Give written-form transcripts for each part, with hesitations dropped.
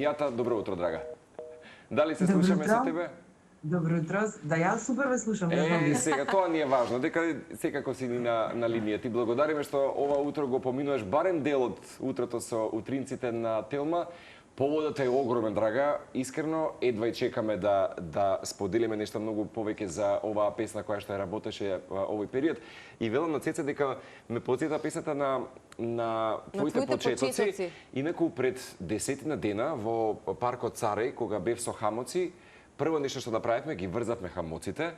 Мијата, добро утро, драга. Дали се слушаме со тебе? Добро утро. Да, јас супер ве слушам, не знам вие. Сега тоа ни е важно, дека секако си ни на линија. Ти благодариме што ова утро го поминуваш барем дел од утрото со утринците на Телма. Поводот е огромен, драга. Искрено, едва и чекаме да споделиме нешто многу повеќе за оваа песна која што ја работеше овој период. И велам на Цеце дека ме потсета песната на твоите почетоци. Инаку пред 10 дена во паркот Цареј, кога бев со хамоци, прво нешто што направивме, ги врзавме хамоците,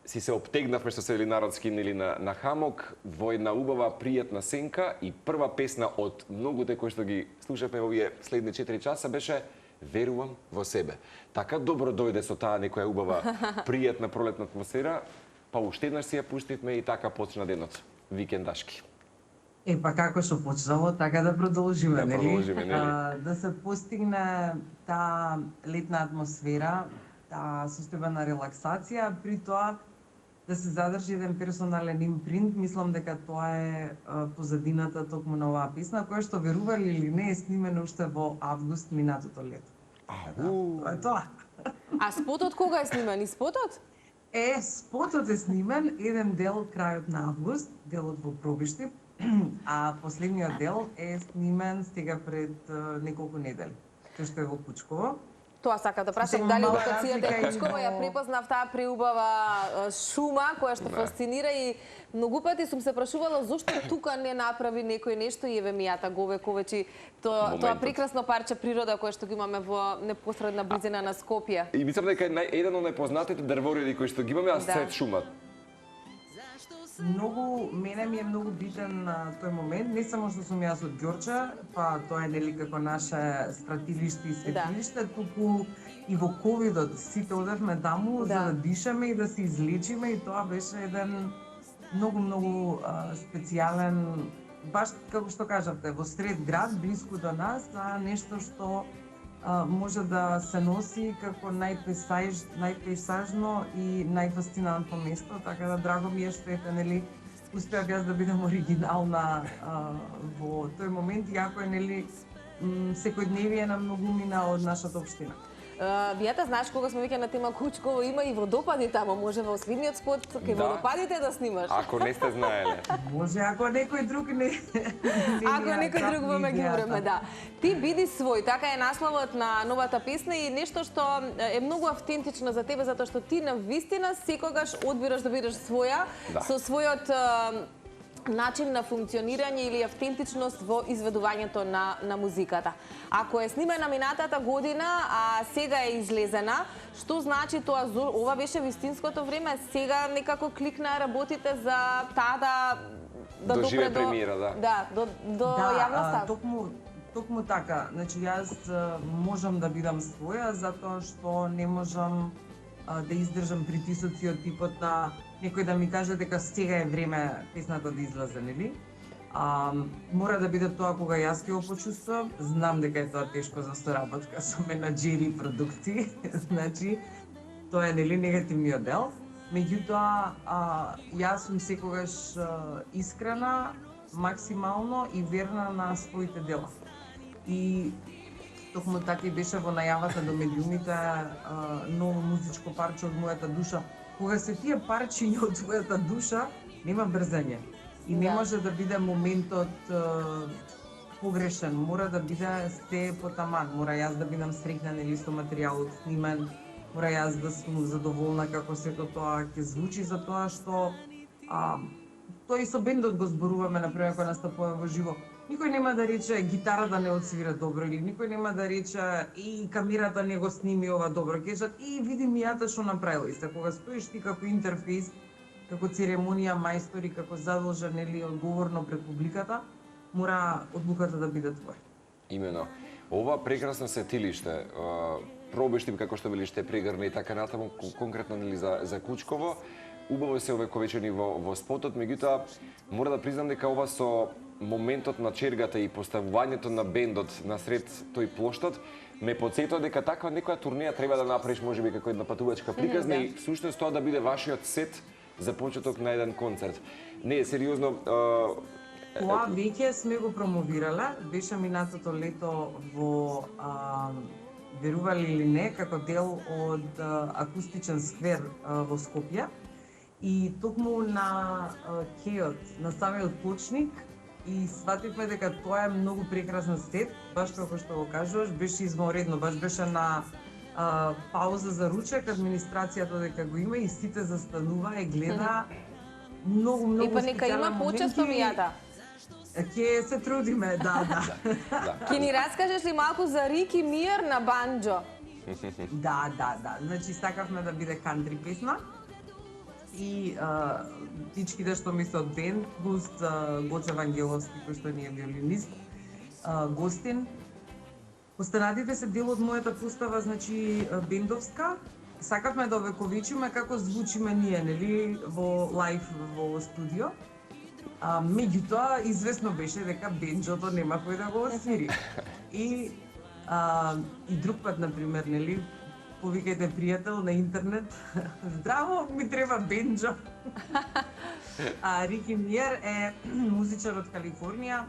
си се обтегнавме, што се вели народски, нели, на хамок, во една убава, пријатна сенка и прва песна од многуте кои што ги слушавме овие следни 4 часа беше Верувам во себе. Така добро дојде со таа некоја убава, пријатна пролетна атмосфера, па уште еднаш си ја пуштивме и така почна денот, викендашки. Па како што почнало, така да продолжиме, нели? Да се постигне таа летна атмосфера, таа состојба на релаксација, при тоа да се задржи еден персонален импринт, мислам дека тоа е позадината токму на оваа песна, која што верували или не е снимена уште во август минатото лето. Тоа е тоа. А спотот кога е снимен? И спотот? Спотот е снимен еден дел крајот на август, делот во Пробишти, а последниот дел е снимен сега пред неколку недели, тој што е во Кучково. Тоа сака да прашам, дали локацијата е Кучково, ја препознав таа преубава шума која што фасцинира и многу пати сум се прашувала зошто тука не направи некој нешто и еве Мијата го вековечи тоа прекрасно парче природа кое што ги имаме во непосредна близина на Скопје. И мислам дека е еден од најпознатите дрвореди кои што ги имаме, а сред шума. Мене ми е многу битен тој момент, не само што сум јас од Ѓорча, па тоа е нели како наше стратилиште и светилиште, туку и во ковидот сите одевме таму за да дишаме и да се излечиме и тоа беше еден многу специјален, баш како што кажавте, во сред град, близко до нас, нешто што може да се носи како најпейсажно и најфасцинантно место, така да драго ми е што ете, нели, успеав јас да бидам оригинална во тој момент, иако е, нели, секојдневие на многумина од нашата општина. Вијата, знаеш кога сме веќе на тема Кучково, има и водопади таму, може во следниот спот кај водопадите да снимаш. Ако не сте знаеле. Може, ако некој друг не... Ако некој друг во меѓувреме, да. Ти биди свој, така е насловот на новата песна и нешто што е многу автентично за тебе, затоа што ти на вистина секогаш одбираш да бидеш своја, со својот начин на функционирање или автентичност во изведувањето на музиката. Ако е снимена минатата година, а сега е излезена, што значи тоа? Ова беше вистинското време, сега некако кликна работите за таа да допре до премиера, до јавноста. Токму така. Значи јас можам да бидам своја затоа што не можам да издржам притисоци од типот на некој да ми каже дека сега е време песната да излезе, нели? Мора да биде тоа кога јас ќе го почувствувам. Знам дека е тоа тешко за соработка со менаџери и продукции, значи тоа е, нели, негативниот дел. Меѓутоа, јас сум секогаш искрена, максимално и верна на своите дела. И токму така и беше во најавата до медиумите ново музичко парче од мојата душа. Кога се тие парчиња од твојата душа, нема брзање. И не може да биде моментот погрешен, мора да биде се потаман. Мора јас да бидам среќна, нели, со материјалот снимен, мора јас да сум задоволна како сето тоа ќе звучи, за тоа што тоа и со бендот го зборуваме, например, кога настапуваме во живо. Никој нема да рече гитарата не отсвира добро или никој нема да рече и камерата не го сними ова добро. Кажат и види Мијата што направила. И кога стоиш ти како интерфейс, како церемонија мајстор и како задолжен или одговорно пред публиката, мора одлуката да биде твоја. Имено. Ова прекрасно сетилиште, Пробишти, како што велиште, прегрна и така натаму, конкретно нели за Кучково, убаво се овековечени во спотот, меѓутоа мора да признам дека ова со моментот на чергата и поставувањето на бендот насред тој плоштад ме потсетува дека таква некоја турнеја треба да направиш можеби како една патувачка приказна и всушност тоа да биде вашиот сет за почеток на еден концерт. Не, сериозно, Тоа веќе сме го промовирале, беше минатото лето во верували или не, како дел од акустичен сквер во Скопје. И токму на кејот, на самиот почник, и свативме дека тоа е многу прекрасен сет, баш како што го кажуваш, беше изморедно, баш беше на пауза за ручек, администрацијата дека го има и сите застанува и гледа многу специјални моменти. И па нека има почесто Мијата. Ќе се трудиме, да. Ќе ни раскажеш ли малку за Рики Миер на банџо? Да. Значи, сакавме да биде кантри песна. И тичките што ми се од бенд, плюс Гоце Вангеловски, кој што ни е виолинист, гостин. Останатите се дел од мојата постава, значи, бендовска. Сакавме да овековечиме како звучиме ние, нели, во лайв, во студио. Меѓутоа, известно беше дека бенџото нема кој да го освири. И друг пат, например, нели, повикајте пријател на интернет, здраво, ми треба бенџо. Рики Миер е музичар од Калифорнија,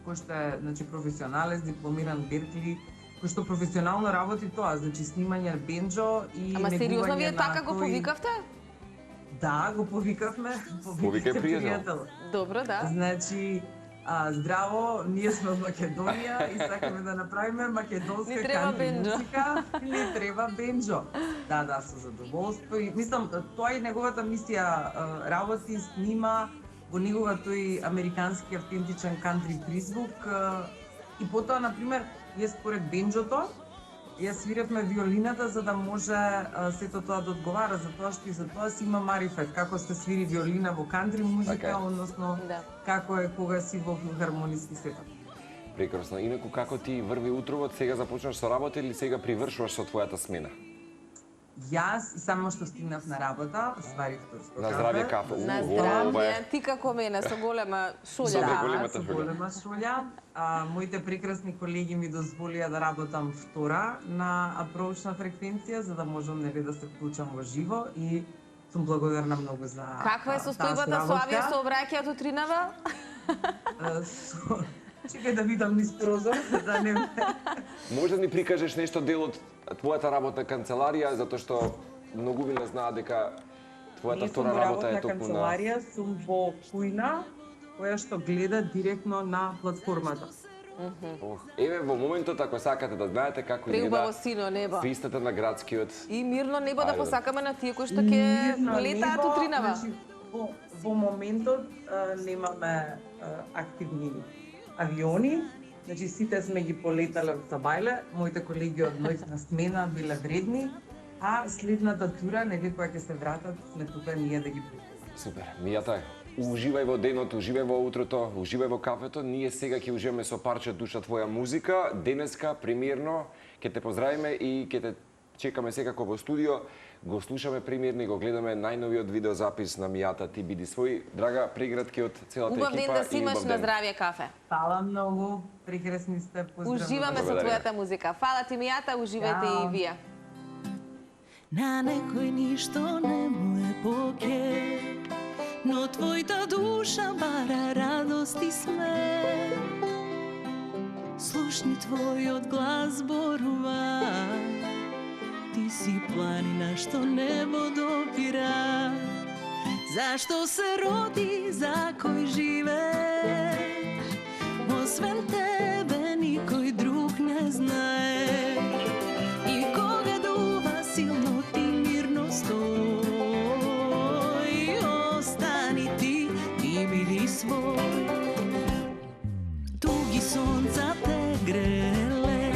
кој што е, значи, професионалец, дипломиран Беркли, кој што професионално работи тоа, значи снимање бенџо и Ама сериозно вие така го повикавте? Да, го повикавме. Повикај пријател. Добро, да. Значи, здраво, ние сме од Македонија и сакаме да направиме македонска кантри музика. Ни треба бенџо. Да, со задоволство. И мислам, тоа е неговата мисија, работи, снима во негова тој американски автентичен кантри призвук. И потоа, например, според бенџото, ја свиревме виолината за да може сето тоа да одговара, за тоа што и за тоа си има марифет, како се свири виолина во кантри музика, односно како е кога си во филхармониски сетап. Прекрасно. Инаку како ти врви утровот, сега започнаш со работа или сега привршуваш со твојата смена? Јас само што стигнав на работа, сварив турско кафе. На здравје кафе. На здравје, ти како мене, со голема шолја. Да, со голема шолја. Моите прекрасни колеги ми дозволија да работам втора на апроучна фреквенција, за да можам, нели, да се вклучам во живо и сум благодарна многу за Каква е состојбата со авиосообраќајот утринава? Чекај да видам низ прозор, да не... Може да ни прикажеш нешто дел од твојата работна канцеларија, затоа што многу ви не знаат дека твојата втора работа е токму на... канцеларија, сум во кујна, која што гледа директно на платформата. Еве, во моментот, ако сакате да знаете како изгледа сино небо. пистата на градскиот... И мирно небо да посакаме на тие кои што ќе летаат утринава. Во моментот немаме активни авиони, значи сите сме ги полетале од Сабајле, моите колеги од ноќна смена биле вредни, а следната тура, нели, која ќе се вратат, сме тука ние да ги приемеме. Супер. Мијата, уживај во денот, уживај во утрото, уживај во кафето. Ние сега ќе уживаме со парче душа твоја музика. Денеска, премиерно, ќе те поздравиме и ќе те чекаме секако во студио. Го слушаме премиерно и го гледаме најновиот видеозапис на Мијата Ти биди свој. Драга приградки од целата екипа. Убав ден да си имаш на здравје кафе. Фала многу, прекрасни сте, поздравувам. Уживаме со твојата музика. Фала ти, Мијата, уживајте и вие. На некој ништо не му е поке, но твојата душа бара радост и смех. Слушни твојот глас зборува, ти си планина што небо допира. Зашто се роди, за кој живееш, освен тебе никој друг не знае. И кога дува силно ти мирно стои, остани ти биди свој. Туги сонца те греле,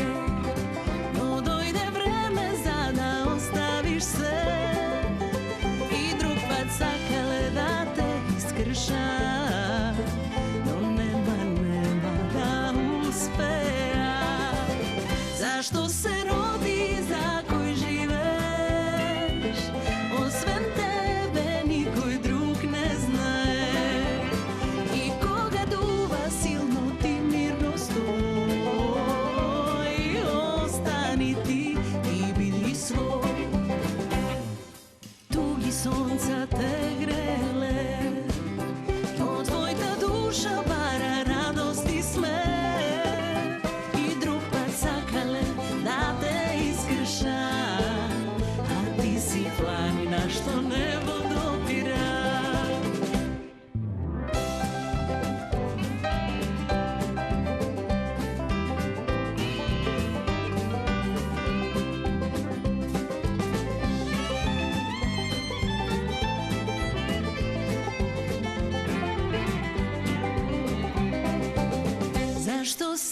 но дојде време за да оставиш се. И друг пат сакале да те искрша, но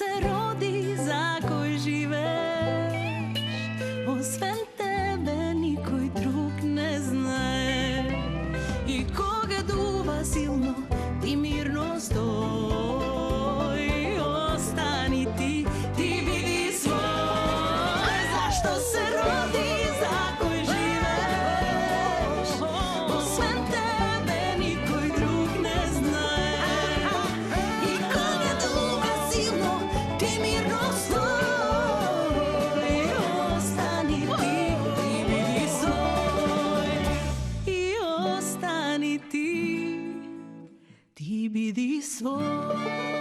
се роди, за кој живееш. Освен тебе никој друг не знае. И кога дува силно, ти мирно стои. Остани ти, ти биди свој. Зашто се роди, за кој живееш. Освен тебе никој друг не знае. И кога дува силно, ти мирно стои. Остани ти, ти биди свој. И остани ти, ти биди свој.